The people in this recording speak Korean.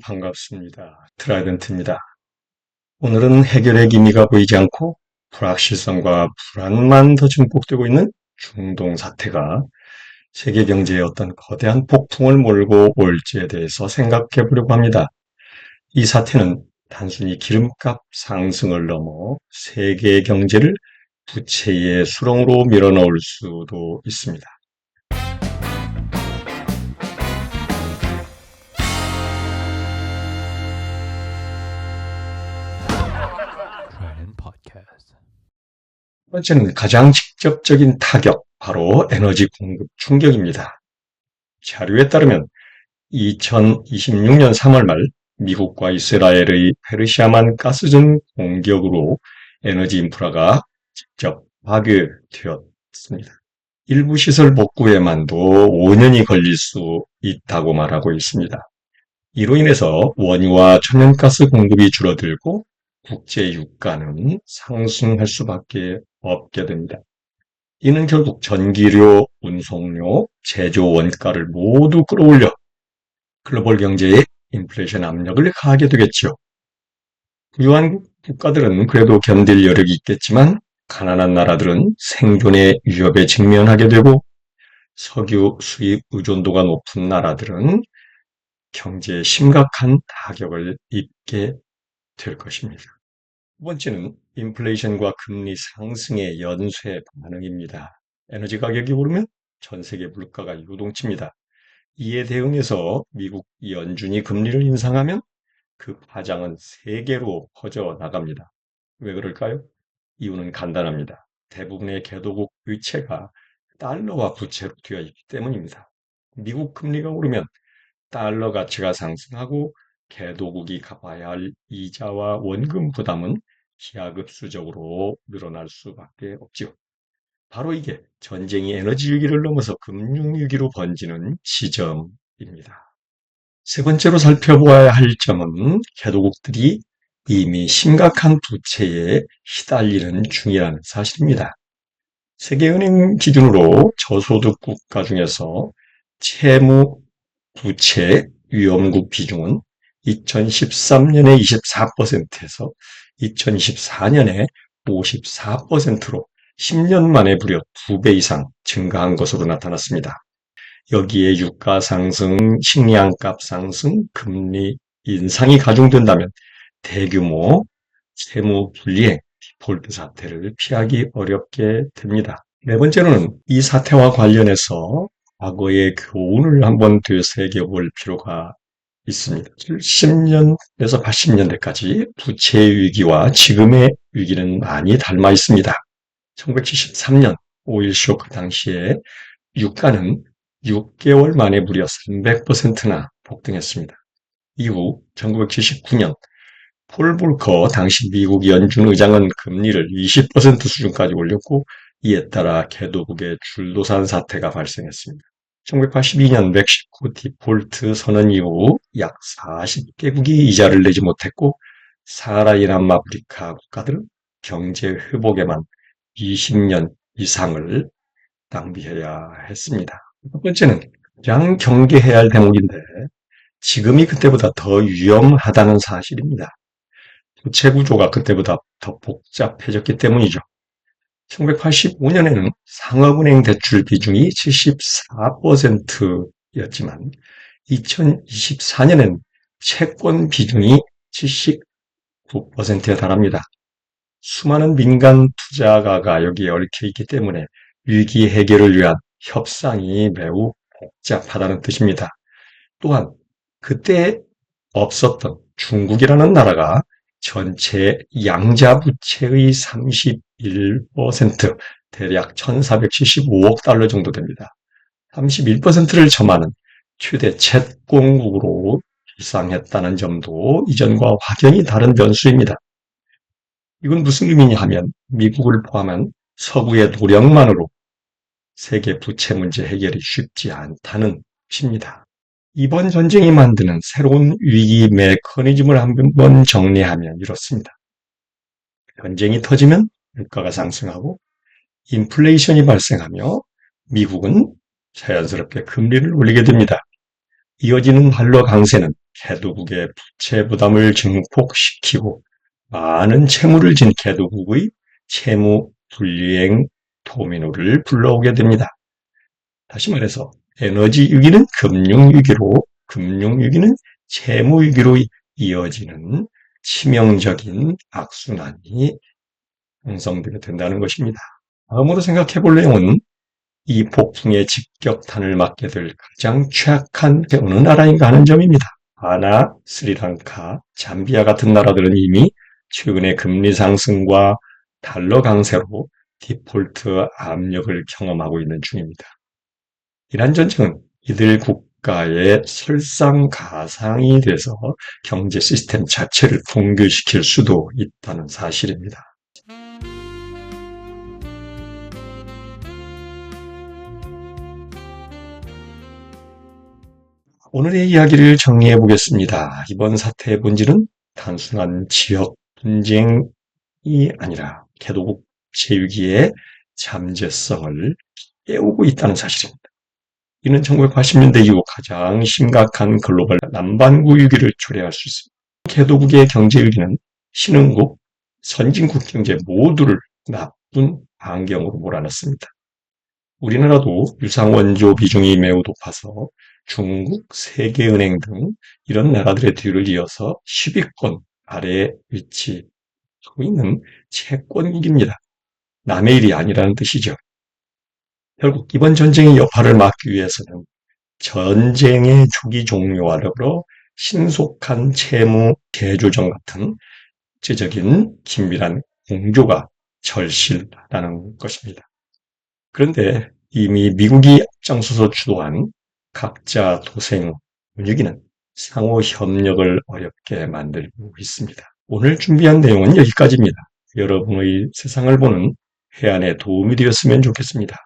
반갑습니다. 트라이던트입니다. 오늘은 해결의 기미가 보이지 않고 불확실성과 불안만 더 증폭되고 있는 중동 사태가 세계 경제에 어떤 거대한 폭풍을 몰고 올지에 대해서 생각해 보려고 합니다. 이 사태는 단순히 기름값 상승을 넘어 세계 경제를 부채의 수렁으로 밀어넣을 수도 있습니다. 첫 번째는 가장 직접적인 타격, 바로 에너지 공급 충격입니다. 자료에 따르면 2026년 3월 말 미국과 이스라엘의 페르시아만 가스전 공격으로 에너지 인프라가 직접 파괴되었습니다. 일부 시설 복구에만도 5년이 걸릴 수 있다고 말하고 있습니다. 이로 인해서 원유와 천연가스 공급이 줄어들고 국제 유가는 상승할 수밖에 없게 됩니다. 이는 결국 전기료, 운송료, 제조 원가를 모두 끌어올려 글로벌 경제에 인플레이션 압력을 가하게 되겠지요. 부유한 국가들은 그래도 견딜 여력이 있겠지만 가난한 나라들은 생존의 위협에 직면하게 되고 석유 수입 의존도가 높은 나라들은 경제에 심각한 타격을 입게 될 것입니다. 두 번째는 인플레이션과 금리 상승의 연쇄 반응입니다. 에너지 가격이 오르면 전 세계 물가가 요동칩니다. 이에 대응해서 미국 연준이 금리를 인상하면 그 파장은 세계로 퍼져나갑니다. 왜 그럴까요? 이유는 간단합니다. 대부분의 개도국 의체가 달러와 부채로 되어 있기 때문입니다. 미국 금리가 오르면 달러 가치가 상승하고 개도국이 갚아야 할 이자와 원금 부담은 기하급수적으로 늘어날 수밖에 없지요. 바로 이게 전쟁이 에너지 위기를 넘어서 금융위기로 번지는 지점입니다. 세 번째로 살펴보아야 할 점은 개도국들이 이미 심각한 부채에 시달리는 중이라는 사실입니다. 세계은행 기준으로 저소득 국가 중에서 채무 부채 위험국 비중은 2013년에 24%에서 2024년에 54%로 10년 만에 무려 2배 이상 증가한 것으로 나타났습니다. 여기에 유가 상승, 식량값 상승, 금리 인상이 가중된다면 대규모 세무 불이행, 디폴트 사태를 피하기 어렵게 됩니다. 네 번째로는 이 사태와 관련해서 과거의 교훈을 한번 되새겨볼 필요가 있습니다. 70년에서 80년대까지 부채 위기와 지금의 위기는 많이 닮아 있습니다. 1973년 오일 쇼크 당시에 유가는 6개월 만에 무려 300%나 폭등했습니다. 이후 1979년 폴 볼커 당시 미국 연준 의장은 금리를 20% 수준까지 올렸고 이에 따라 개도국의 줄도산 사태가 발생했습니다. 1982년 멕시코 디폴트 선언 이후 약 40개국이 이자를 내지 못했고 사하라인 남아프리카 국가들은 경제 회복에만 20년 이상을 낭비해야 했습니다. 첫 번째는 가장 경계해야 할 대목인데 지금이 그때보다 더 위험하다는 사실입니다. 부채 구조가 그때보다 더 복잡해졌기 때문이죠. 1985년에는 상업은행 대출 비중이 74%였지만 2024년엔 채권 비중이 79%에 달합니다. 수많은 민간 투자가가 여기에 얽혀 있기 때문에 위기 해결을 위한 협상이 매우 복잡하다는 뜻입니다. 또한 그때 없었던 중국이라는 나라가 전체 양자 부채의 31%, 대략 1,475억 달러 정도 됩니다. 31%를 점하는 최대 채권국으로 일상했다는 점도 이전과 확연히 다른 변수입니다. 이건 무슨 의미냐 하면 미국을 포함한 서구의 노력만으로 세계 부채 문제 해결이 쉽지 않다는 뜻입니다. 이번 전쟁이 만드는 새로운 위기 메커니즘을 한번 정리하면 이렇습니다. 전쟁이 터지면 물가가 상승하고 인플레이션이 발생하며 미국은 자연스럽게 금리를 올리게 됩니다. 이어지는 달러 강세는 개도국의 부채 부담을 증폭시키고 많은 채무를 진 개도국의 채무 불이행 도미노를 불러오게 됩니다. 다시 말해서 에너지 위기는 금융 위기로, 금융 위기는 채무 위기로 이어지는 치명적인 악순환이 형성되게 된다는 것입니다. 다음으로 생각해 볼 내용은 이 폭풍의 직격탄을 맞게 될 가장 취약한 어느 나라인가 하는 점입니다. 가나, 스리랑카, 잠비아 같은 나라들은 이미 최근의 금리 상승과 달러 강세로 디폴트 압력을 경험하고 있는 중입니다. 이란 전쟁은 이들 국가의 설상가상이 돼서 경제 시스템 자체를 붕괴시킬 수도 있다는 사실입니다. 오늘의 이야기를 정리해 보겠습니다. 이번 사태의 본질은 단순한 지역 분쟁이 아니라 개도국 제위기의 잠재성을 깨우고 있다는 사실입니다. 이는 1980년대 이후 가장 심각한 글로벌 남반구 위기를 초래할 수 있습니다. 개도국의 경제 위기는 신흥국, 선진국 경제 모두를 나쁜 안경으로 몰아넣습니다. 우리나라도 유상원조 비중이 매우 높아서 중국, 세계은행 등 이런 나라들의 뒤를 이어서 10위권 아래에 위치하고 있는 채권국입니다. 남의 일이 아니라는 뜻이죠. 결국 이번 전쟁의 여파를 막기 위해서는 전쟁의 조기 종료와 더불어 신속한 채무 재조정 같은 구체적인 긴밀한 공조가 절실하다는 것입니다. 그런데 이미 미국이 앞장서서 주도한 각자 도생 분위기는 상호 협력을 어렵게 만들고 있습니다. 오늘 준비한 내용은 여기까지입니다. 여러분의 세상을 보는 해안에 도움이 되었으면 좋겠습니다.